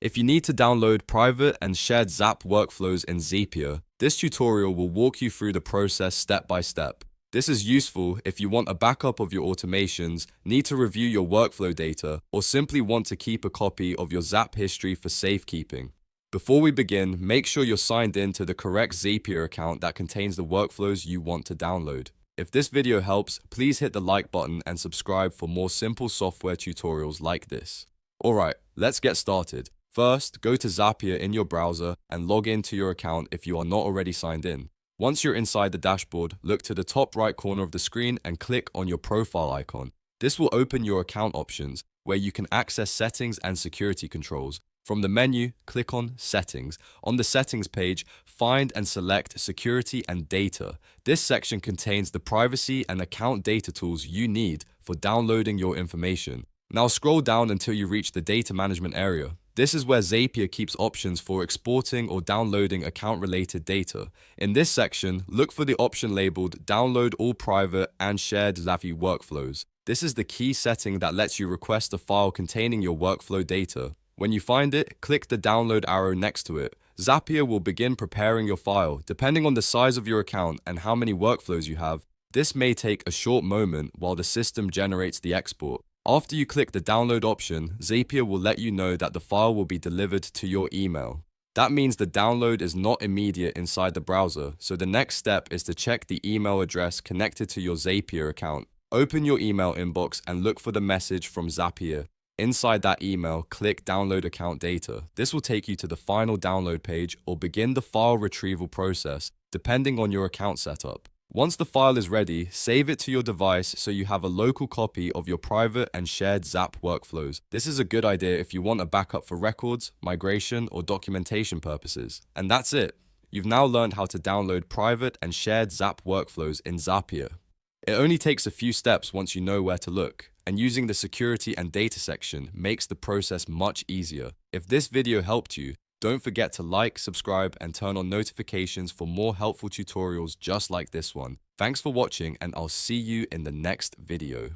If you need to download private and shared Zap workflows in Zapier, this tutorial will walk you through the process step by step. This is useful if you want a backup of your automations, need to review your workflow data, or simply want to keep a copy of your Zap history for safekeeping. Before we begin, make sure you're signed in to the correct Zapier account that contains the workflows you want to download. If this video helps, please hit the like button and subscribe for more simple software tutorials like this. Alright, let's get started. First, go to Zapier in your browser and log into your account if you are not already signed in. Once you're inside the dashboard, look to the top right corner of the screen and click on your profile icon. This will open your account options, where you can access settings and security controls. From the menu, click on Settings. On the Settings page, find and select Security and Data. This section contains the privacy and account data tools you need for downloading your information. Now scroll down until you reach the Data Management area. This is where Zapier keeps options for exporting or downloading account-related data. In this section, look for the option labeled Download all private and shared Zapier workflows. This is the key setting that lets you request a file containing your workflow data. When you find it, click the download arrow next to it. Zapier will begin preparing your file. Depending on the size of your account and how many workflows you have, this may take a short moment while the system generates the export. After you click the download option, Zapier will let you know that the file will be delivered to your email. That means the download is not immediate inside the browser, so the next step is to check the email address connected to your Zapier account. Open your email inbox and look for the message from Zapier. Inside that email, click Download Account Data. This will take you to the final download page or begin the file retrieval process, depending on your account setup. Once the file is ready, save it to your device so you have a local copy of your private and shared Zap workflows. This is a good idea if you want a backup for records, migration, or documentation purposes. And that's it. You've now learned how to download private and shared Zap workflows in Zapier. It only takes a few steps once you know where to look, and using the security and data section makes the process much easier. If this video helped you, don't forget to like, subscribe, and turn on notifications for more helpful tutorials just like this one. Thanks for watching, and I'll see you in the next video.